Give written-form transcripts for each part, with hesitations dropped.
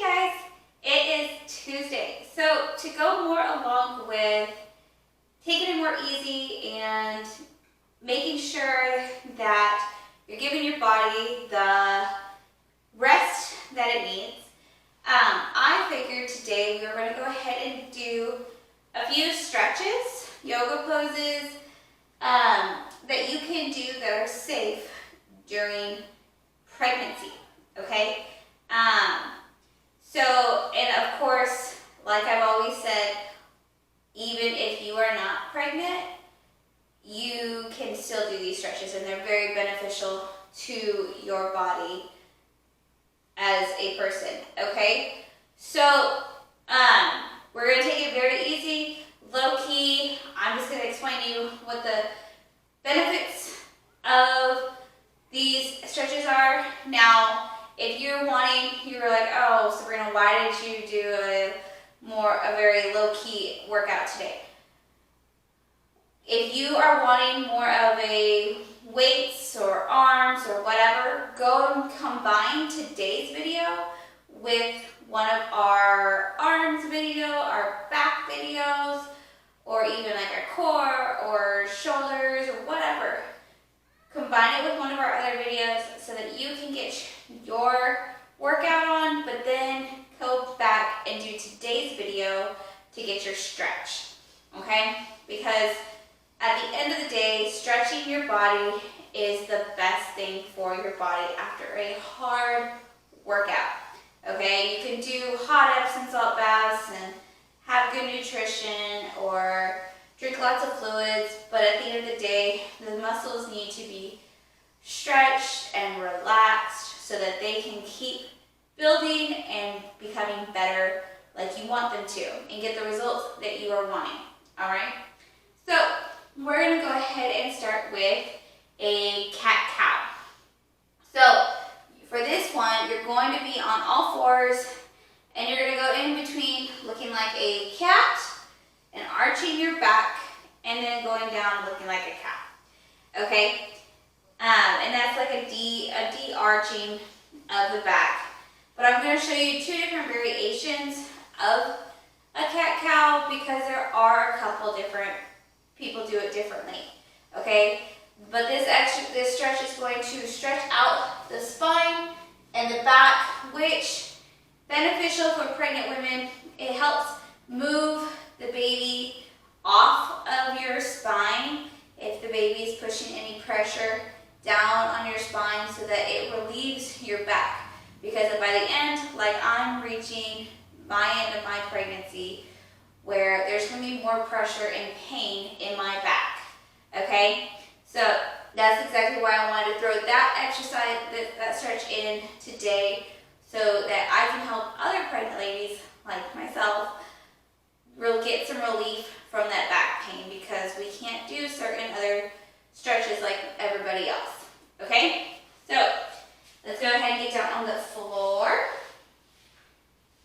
guys, it is Tuesday. So to go more along with taking it more easy and making sure that you're giving your body the rest that it needs, I figured today we were going to go ahead and do a few stretches, yoga poses that you can do that are safe during pregnancy, okay? And of course, like I've always said, even if you are not pregnant, you can still do these stretches and they're very beneficial to your body as a person, okay? So, we're gonna take it very easy, low key. I'm just gonna explain to you what the benefits of these stretches are. Now, if you're like, oh, Sabrina, why did you do a very low-key workout today? If you are wanting more of a weights or arms or whatever, go and combine today's video with one of our arms video, our back videos, or even like our core or shoulders or whatever. Combine it with one of our other videos so that you can get your workout on, but then go back and do today's video to get your stretch, okay? Because at the end of the day, stretching your body is the best thing for your body after a hard workout, okay? You can do hot Epsom salt baths and have good nutrition or drink lots of fluids, but at the end of the day, the muscles need to be stretched and relaxed so that they can keep building and becoming better like you want them to and get the results that you are wanting, all right? So we're gonna go ahead and start with a cat-cow. So for this one, you're going to be on all fours and you're gonna go in between looking like a cat and arching your back and then going down looking like a cat, okay? And that's like a de-arching of the back. But I'm going to show you two different variations of a cat-cow because there are a couple different people do it differently, okay? But this stretch is going to stretch out the spine and the back, which beneficial for pregnant women. It helps move the baby off of your spine if the baby is pushing any pressure down on your spine so that it relieves your back. Because by the end, like I'm reaching my end of my pregnancy where there's going to be more pressure and pain in my back, okay? So that's exactly why I wanted to throw that exercise, that stretch in today so that I can help other pregnant ladies like myself get some relief from that back pain because we can't do certain other stretches like everybody else, okay? So let's go ahead and get down on the floor.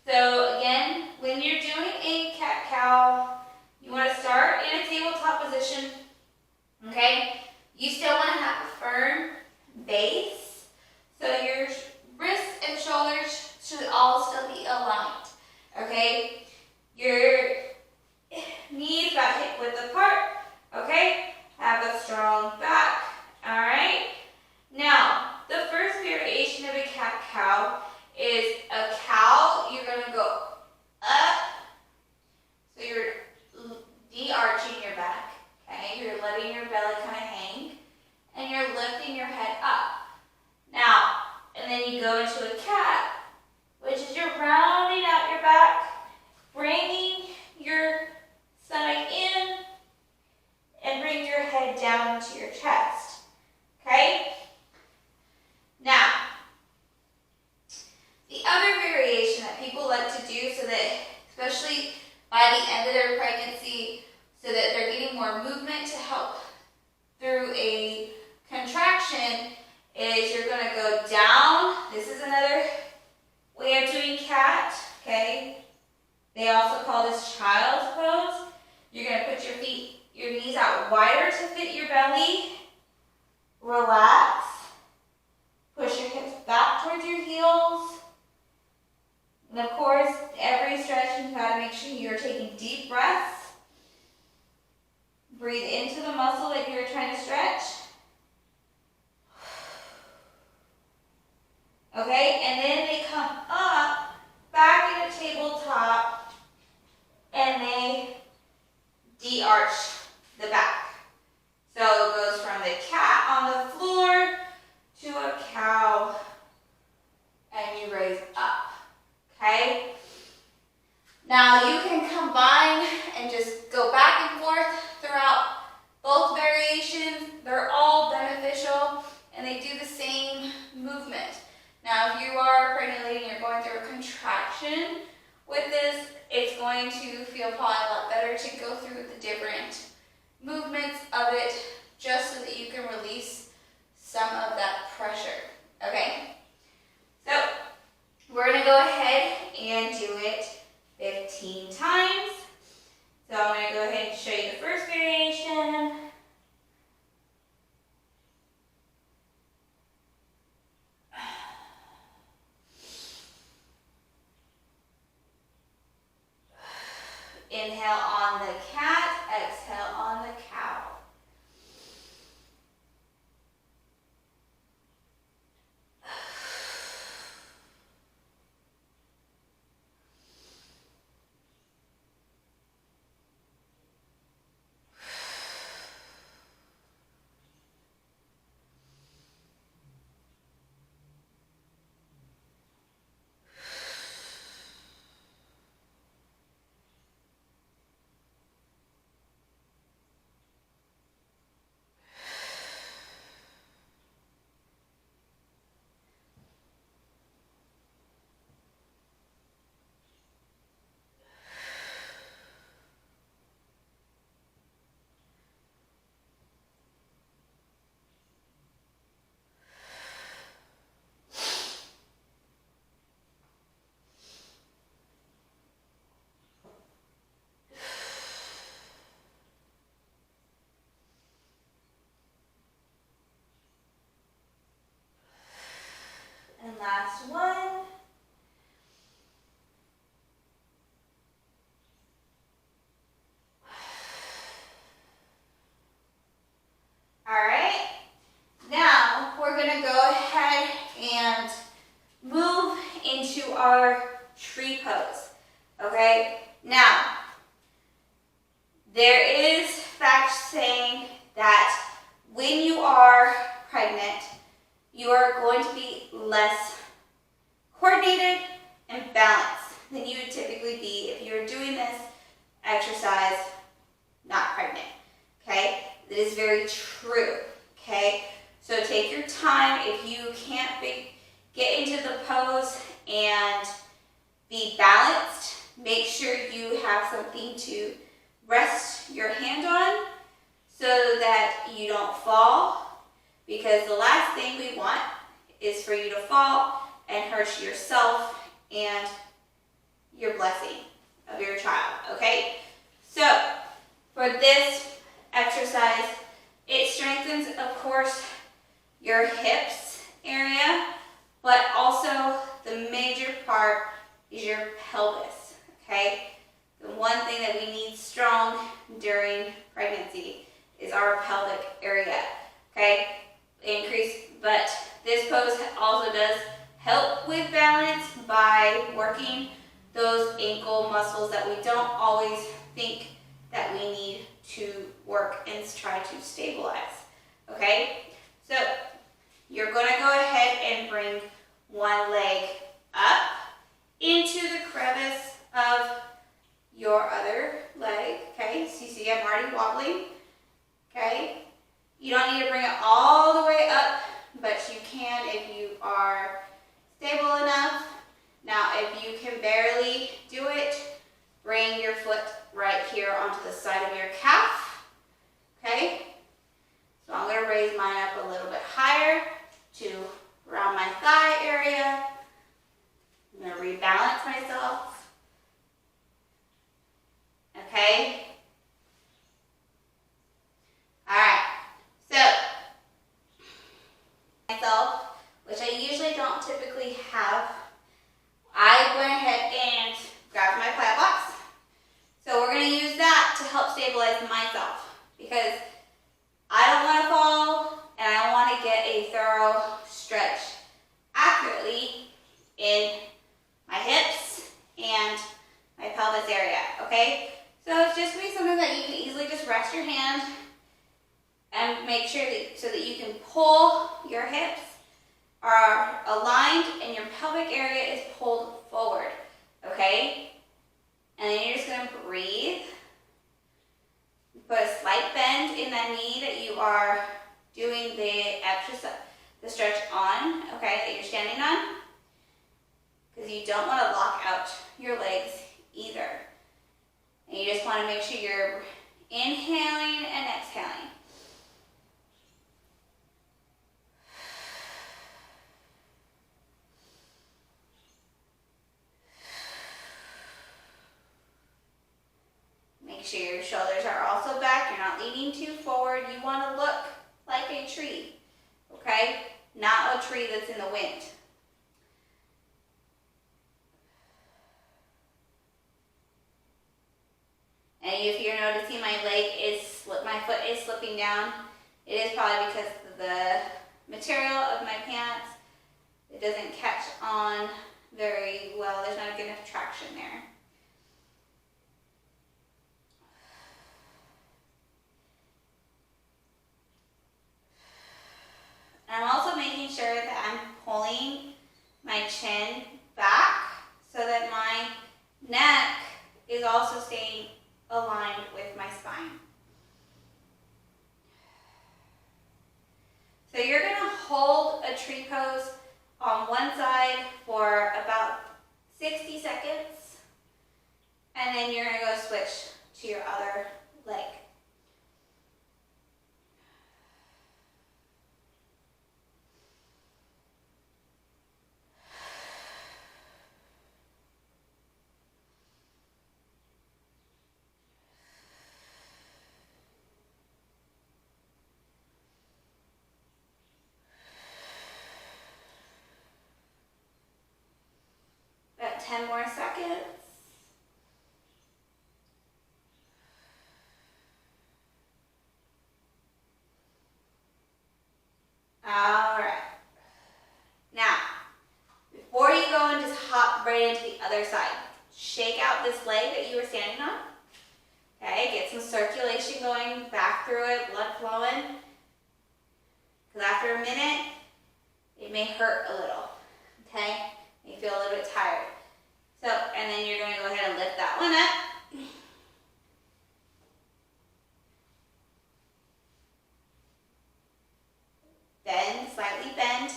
So again, when you're doing a cat-cow, you want to start in a tabletop position, okay? You still want to have a firm base, so your wrists and shoulders should all still be aligned, okay? Your knees about hip width apart, okay? Have a strong back, all right? Now, the first variation of a cat-cow is a cow. You're going to go up, so you're de-arching your back, okay? You're letting your belly kind of hang, and you're lifting your head up. Now, and then you go into a cat, which is you're rounding out your back, bringing your stomach in, and bring your head down into your chest, okay? Now, the other variation that people like to do so that, especially by the end of their pregnancy, so that they're getting more movement to help through a contraction, is you're going to go down. This is another way of doing cat, okay? They also call this child's pose. You're going to put your knees out wider to fit your belly. Relax. Push your hips back towards your heels. And of course, every stretch you gotta make sure you're taking deep breaths. Breathe into the muscle that you're trying to stretch. Okay, and then they come up, back in a tabletop, and they de-arch the back. So it goes from the cat on the floor to a cow, and you raise up, okay? Now you can combine and just go back and forth throughout both variations. They're all beneficial, and they do the same movement. Now, if you are a pregnant lady and you're going through a contraction with this, it's going to feel probably a lot better to go through the different movements of it just so that you can release some of that pressure, okay? So, we're going to go ahead and do it 15 times. So, I'm going to go ahead and show you the first variation. Inhale on the cat, exhale on the cow. And last one. All right. Now we're going to go ahead and move into our tree pose. Okay. Now, there is fact saying that when you are pregnant, you are going to be less coordinated and balanced than you would typically be if you were doing this exercise not pregnant, okay? That is very true, okay? So take your time. If you can't get into the pose and be balanced, make sure you have something to rest your hand on so that you don't fall, because the last thing we want is for you to fall and hurt yourself and your blessing of your child, okay? So, for this exercise, it strengthens, of course, your hips area, but also the major part is your pelvis, okay? The one thing that we need strong during pregnancy is our pelvic area, okay? But this pose also does help with balance by working those ankle muscles that we don't always think that we need to work and try to stabilize, okay? So you're going to go ahead and bring one leg up into the crevice of your other leg, okay? So you see I'm already wobbling, okay? You don't need to bring it all the way up, but you can if you are stable enough. Now, if you can barely do it, bring your foot right here onto the side of your calf, okay? So I'm going to raise mine up a little bit higher to around my thigh area. I'm going to rebalance myself, okay? All right, so myself, which I usually don't typically have, I went ahead stabilize myself because I don't want to fall and I want to get a thorough stretch accurately in my hips and my pelvis area, okay? So it's just going to be something that you can easily just rest your hand and make sure that so that you can pull your hips are aligned and your pelvic area is pulled forward, okay? And then you're just going to breathe. Put a slight bend in that knee that you are doing the exercise, the stretch on, okay, that you're standing on, because you don't want to lock out your legs either. And you just want to make sure you're inhaling and exhaling. Make sure your shoulders are also back. You're not leaning too forward. You want to look like a tree, okay? Not a tree that's in the wind. And if you're noticing my foot is slipping down, it is probably because of the material of my pants. It doesn't catch on very well. There's not good enough traction there. I'm also making sure that I'm pulling my chin back so that my neck is also staying aligned with my spine. So you're going to hold a tree pose on one side for about 60 seconds, and then you're going to go switch to your other leg. About 10 more seconds. All right. Now, before you go and just hop right into the other side, shake out this leg that you were standing on. Okay, get some circulation going back through it, blood flowing. Because after a minute, it may hurt a little. Okay? You feel a little bit tired. So, and then you're going to go ahead and lift that one up. Bend, slightly bend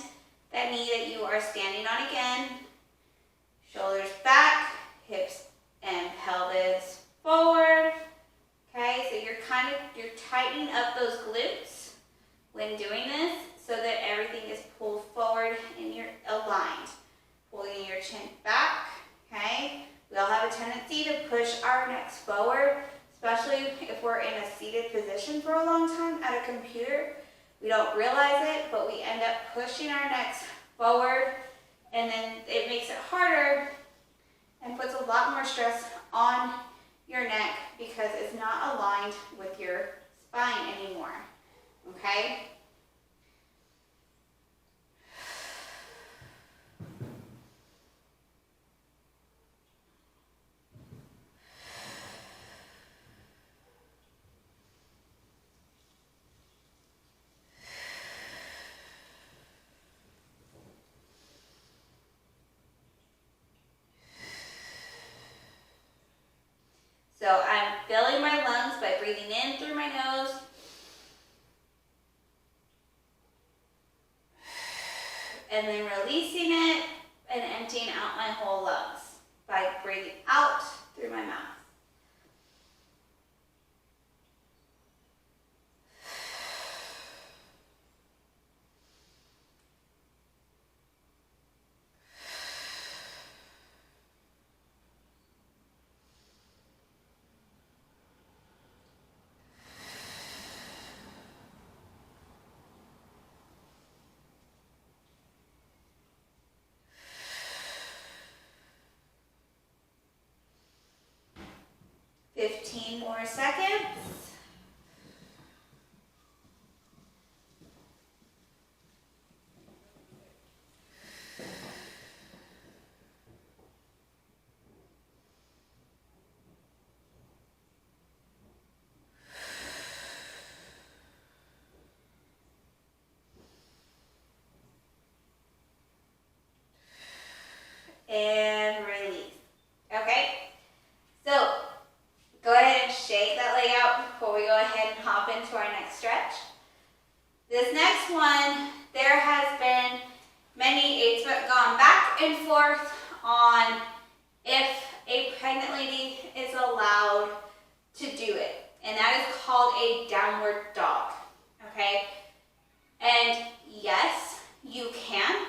that knee that you are standing on again. Shoulders back, hips and pelvis forward. Okay, so you're tightening up those glutes when doing this so that everything is pulled forward and you're aligned. Pulling your chin back, okay? We all have a tendency to push our necks forward, especially if we're in a seated position for a long time at a computer. We don't realize it, but we end up pushing our necks forward, and then it makes it harder and puts a lot more stress on your neck because it's not aligned with your spine anymore, okay? So I'm filling my lungs by breathing in through my nose and then releasing it and emptying out my whole lungs by breathing out through my mouth. 15 more seconds. And release. Okay, so go ahead and shake that leg out before we go ahead and hop into our next stretch. This next one, there has been it's gone back and forth on if a pregnant lady is allowed to do it, and that is called a downward dog. Okay, and yes, you can,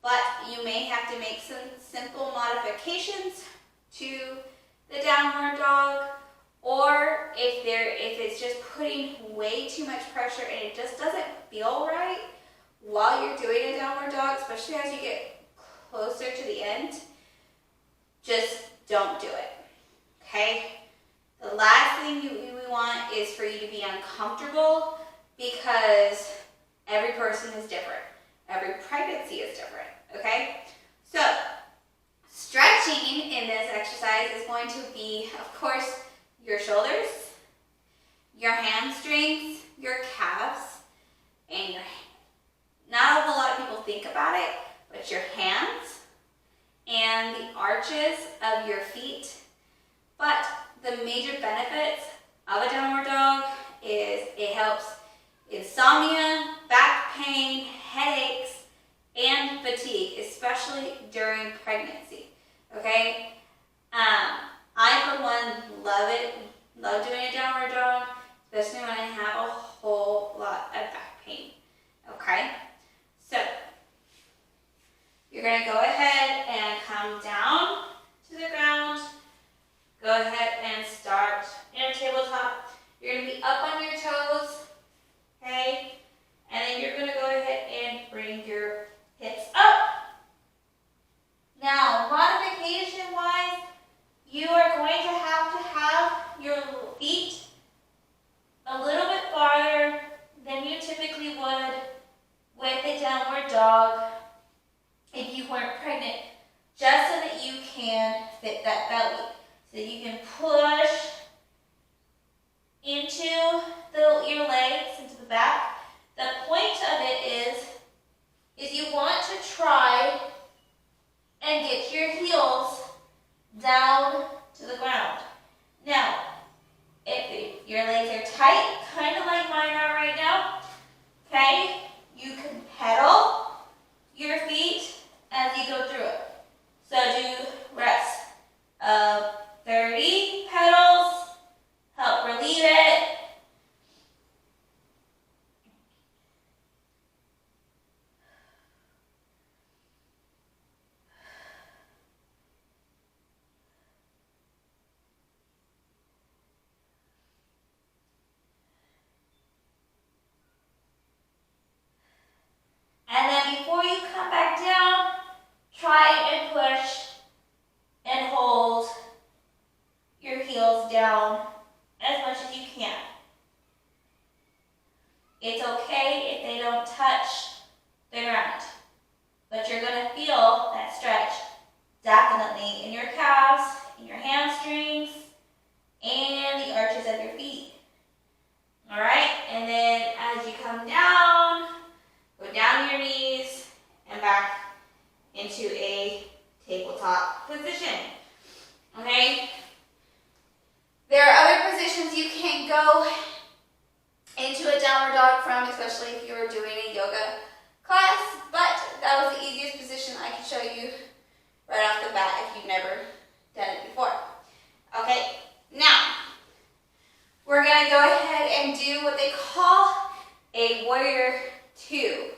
but you may have to make some simple modifications to the downward dog, or if it's just putting way too much pressure and it just doesn't feel right while you're doing a downward dog, especially as you get closer to the end, just don't do it. Okay? The last thing we want is for you to be uncomfortable, because every person is different. Every pregnancy is different. Okay? So, stretching in this exercise is going to be, of course, your shoulders, your hamstrings, your calves, and your, not a whole lot of people think about it, but your hands and the arches of your feet. But the major benefits of a downward dog is it helps insomnia, back pain, headaches, and fatigue, especially during pregnancy. Okay? I, for one, love it. Love doing a downward dog, especially when I have a whole lot of back pain. Okay? So, you're going to go ahead and come down to the ground. Go ahead and start in a tabletop. You're going to be up on your toes. Okay? And then you're going to go ahead and bring your hips up. Now, modification-wise, you are going to have your feet a little bit farther than you typically would with a downward dog if you weren't pregnant, just so that you can fit that belly. So that you can push into your legs, into the back. The point of it is you want to try and get your heels down to the ground. Now, if your legs are tight, kind of like mine are right now, okay, you can pedal your feet as you go through it. So do reps of 30 pedals, help relieve it. And then before you come back down, try and push and hold your heels down as much as you can. It's okay if they don't touch the ground, but you're going to feel that stretch definitely in your calves, in your hamstrings, and the arches of your feet. All right, and then as you come down, go down to your knees and back into a tabletop position. Okay? There are other positions you can go into a downward dog from, especially if you were doing a yoga class, but that was the easiest position I can show you right off the bat if you've never done it before. Okay, now we're going to go ahead and do what they call a warrior 2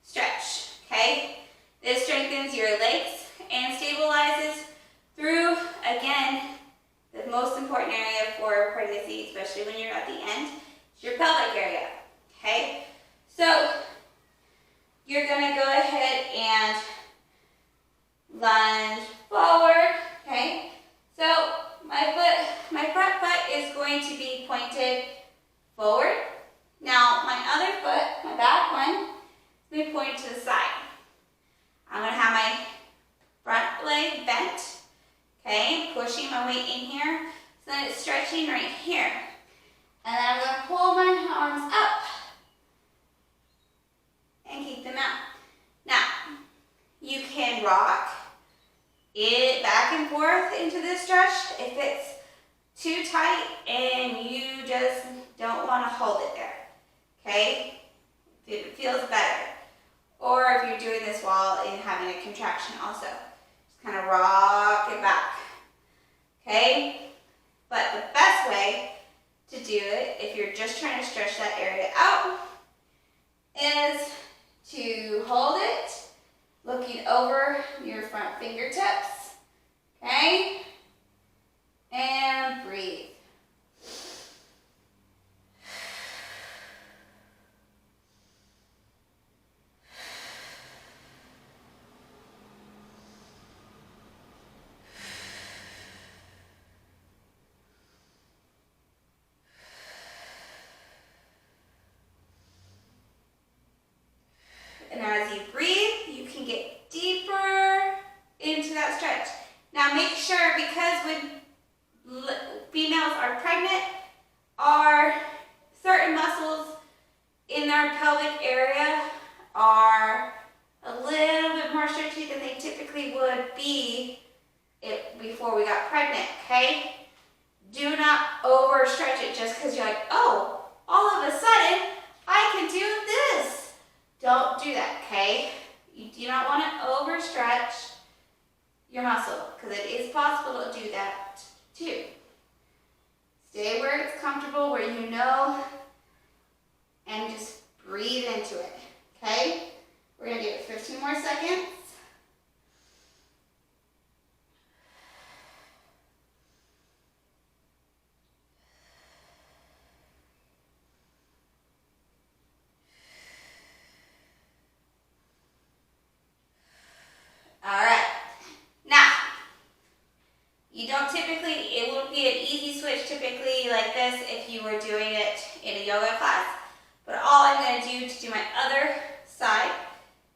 stretch. Okay, this strengthens your legs and stabilizes through, again, the most important area for pregnancy, especially when you're at the end, is your pelvic area. Okay, so you're going to go ahead and lunge forward. Okay, so my front going to be pointed forward. Now my other foot, my back one, is going to be pointed to the side. I'm going to have my front leg bent, okay, pushing my weight in here, so then it's stretching right here. And then I'm going to pull my arms up and keep them out. Now, you can rock it back and forth into this stretch if it's too tight and you just don't want to hold it there, okay? If it feels better. Or if you're doing this while having a contraction also. Just kind of rock it back, okay? But the best way to do it, if you're just trying to stretch that area out, is to hold it, looking over your front fingertips, okay? And breathe. And as you breathe, you can get deeper into that stretch. Now make sure, because when females are pregnant, are certain muscles in their pelvic area are a little bit more stretchy than they typically would be before we got pregnant, okay? Do not overstretch it just because you're like, oh, all of a sudden, I can do this. Don't do that, okay? You do not want to overstretch your muscle, because it is possible to do that too. Stay where it's comfortable, where you know, and just breathe into it, okay? We're going to do it 15 more seconds. All right. Now, you don't typically, it would be an easy switch typically like this if you were doing it in a yoga class. But all I'm going to do to do my other side,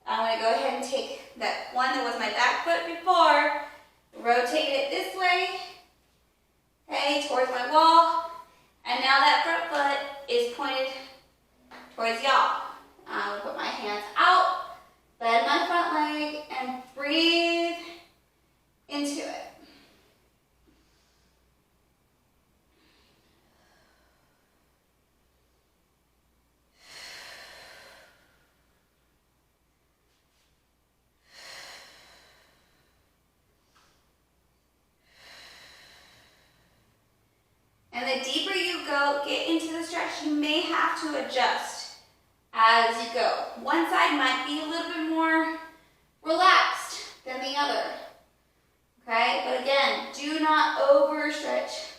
I'm going to go ahead and take that one that was my back foot before, rotate it this way, okay, towards my wall, and now that front foot is pointed towards y'all. I'm going to put my hands out, bend my front leg, and breathe into it. And the deeper you get into the stretch, you may have to adjust as you go. One side might be a little bit more relaxed than the other. Okay, but again, do not overstretch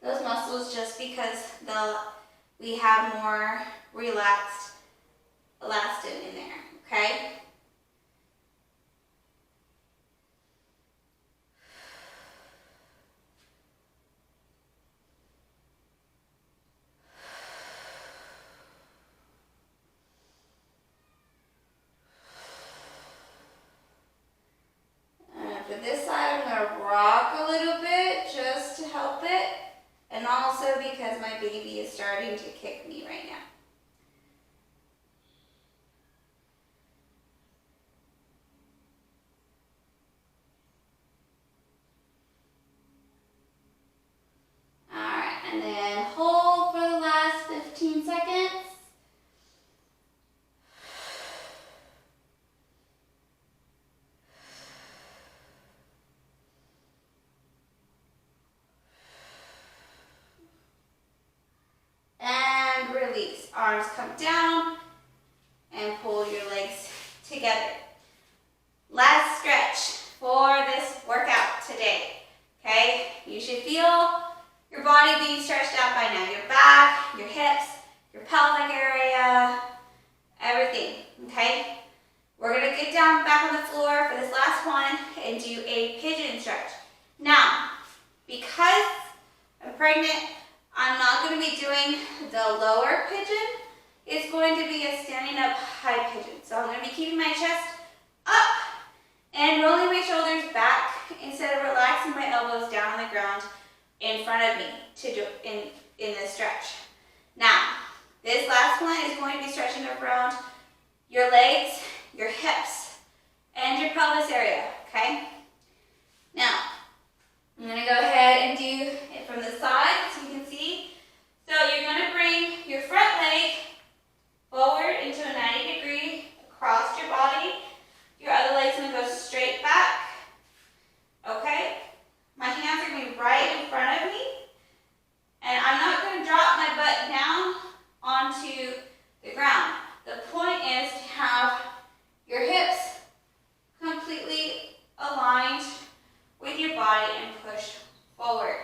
those muscles just because we have more relaxed elastin in there, okay? For this side, I'm going to rock a little bit just to help it, and also because my baby is starting to kick me right now. Alright, and then hold for the last 15 seconds. And release. Arms come down and pull your legs together. Last stretch for this workout today. Okay? You should feel your body being stretched out by now. Your back, your hips, your pelvic area, everything. Okay? We're going to get down back on the floor for this last one and do a pigeon stretch. Now, because I'm pregnant, I'm not going to be doing the lower pigeon. It's going to be a standing up high pigeon. So I'm going to be keeping my chest up and rolling my shoulders back instead of relaxing my elbows down on the ground in front of me to do in this stretch. Now, this last one is going to be stretching around your legs, your hips, and your pelvis area, okay? Now, I'm going to go ahead and do it from the side so you can see. So you're going to bring your front leg forward into a 90-degree across your body. Your other leg's going to go straight back, okay? My hands are going to be right in front of me. And I'm not going to drop my butt down onto the ground. The point is to have your hips completely aligned with your body and push forward.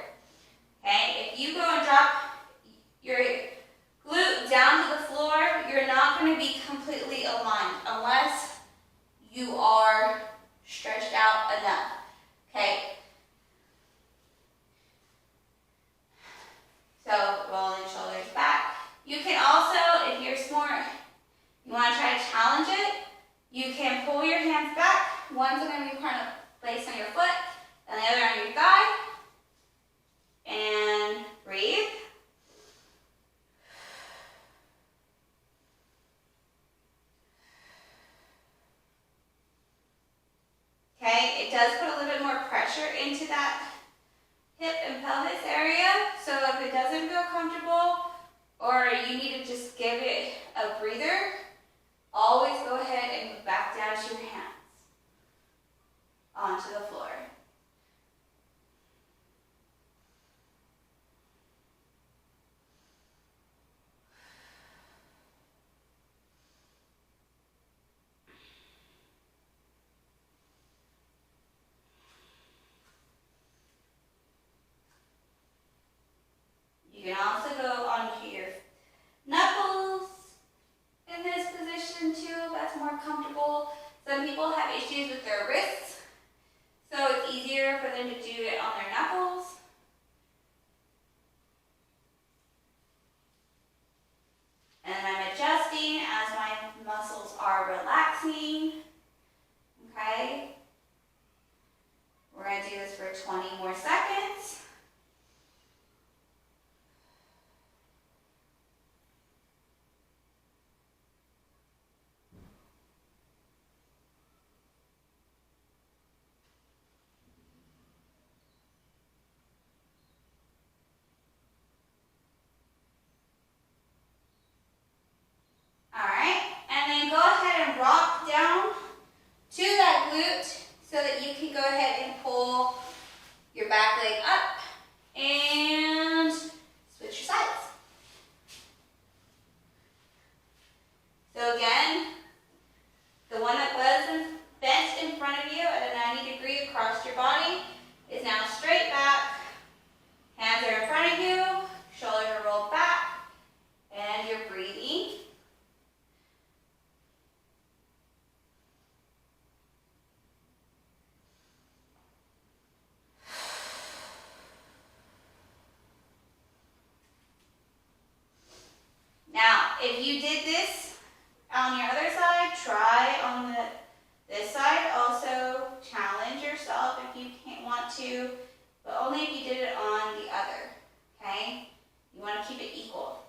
Okay? If you go and drop your glute down to the floor, you're not going to be completely aligned unless you are stretched out enough. Okay? So, rolling shoulders back. You can also, if you're smart, you want to try to challenge it, you can pull your hands back. One's going to be kind of placed on your foot, and the other on your thigh. And breathe. Okay, it does put a little bit more pressure into that hip and pelvis area, so if it doesn't feel comfortable or you need to just give it a breather, always go ahead and move back down to your hands onto the floor. You can also go onto your knuckles in this position too, that's more comfortable. Some people have issues with their wrists, so it's easier for them to do it on their knuckles. And then I'm adjusting as my muscles are relaxing. Okay? We're going to do this for 20 more seconds. Alright, and then go ahead and rock down to that glute so that you can go ahead and pull your back leg up and switch your sides. So again, the one that was bent in front of you at a 90-degree across your body is now straight back. Hands are in front of you, shoulders are rolled back, and you're breathing. Now, if you did this on your other side, try on this side. Also, challenge yourself if you can't want to, but only if you did it on the other, okay? You want to keep it equal.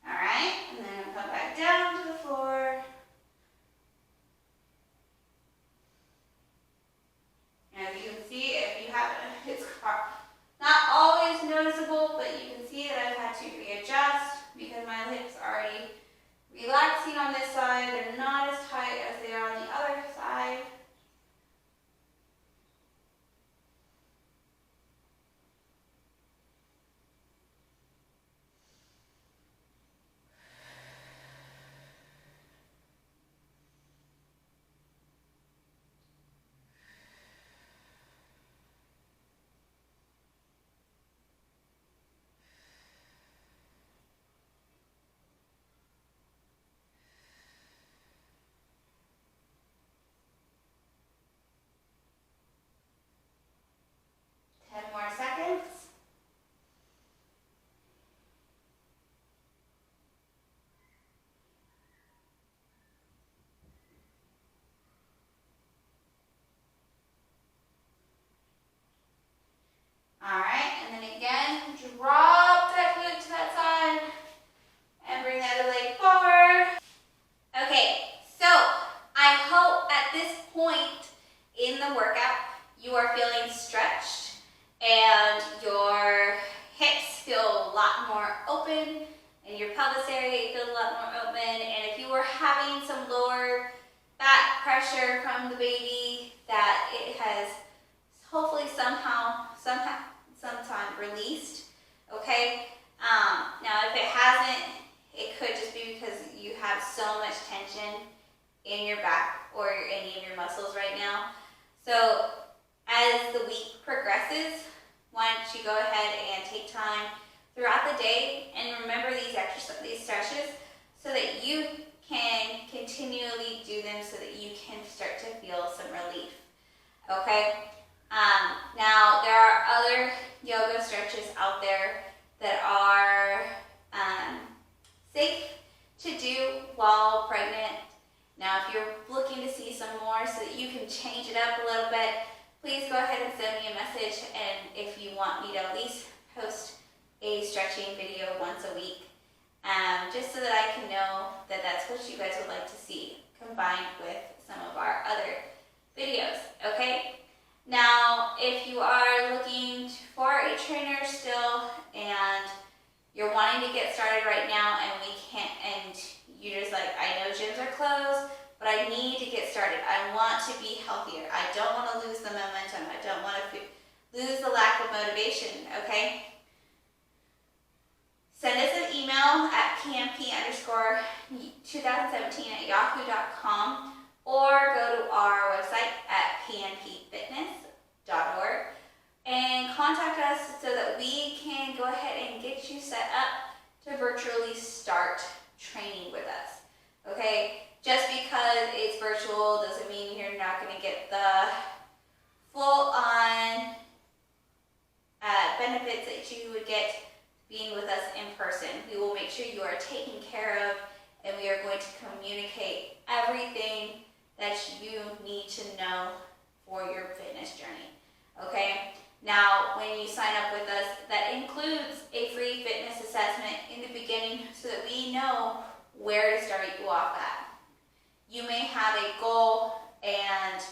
All right, and then come back down to the floor. And as you can see, if you have it's not always noticeable, but you can see that I've had to readjust because my hips are already relaxing on this side. They're not as tight as they are on the other side. open in your pelvis area, you feel a lot more open. And if you were having some lower back pressure from the baby, that it has hopefully sometime released, okay? Now if it hasn't, it could just be because you have so much tension in your back or any of your muscles right now. So as the week progresses, why don't you go ahead and take time throughout the day and remember these stretches so that you can continually do them so that you can start to feel some relief, okay? Now there are other yoga stretches out there that are safe to do while pregnant. Now if you're looking to see some more so that you can change it up a little bit, please go ahead and send me a message, and if you want me to at least post a stretching video once a week, just so that I can know that that's what you guys would like to see combined with some of our other videos, okay? Now, if you are looking for a trainer still and you're wanting to get started right now and we can't, and you're just like, I know gyms are closed, but I need to get started. I want to be healthier. I don't want to lose the momentum. I don't want to lose the lack of motivation, okay? Send us an email at pnp_2017@yahoo.com or go to our website at pnpfitness.org and contact us so that we can go ahead and get you set up to virtually start training with us, okay? Just because it's virtual doesn't mean you're not going to get the full-on benefits that you would get being with us in person. We will make sure you are taken care of, and we are going to communicate everything that you need to know for your fitness journey, okay? Now, when you sign up with us, that includes a free fitness assessment in the beginning so that we know where to start you off at. You may have a goal and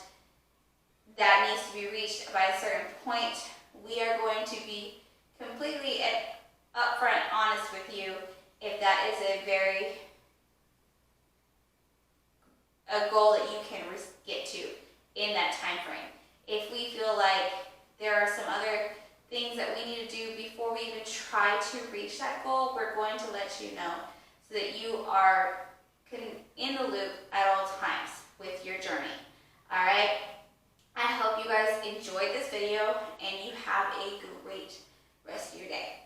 that needs to be reached by a certain point. We are going to be completely upfront honest with you if that is a goal that you can get to in that time frame. If we feel like there are some other things that we need to do before we even try to reach that goal, we're going to let you know so that you are in the loop at all times with your journey. All right? I hope you guys enjoyed this video and you have a great rest of your day.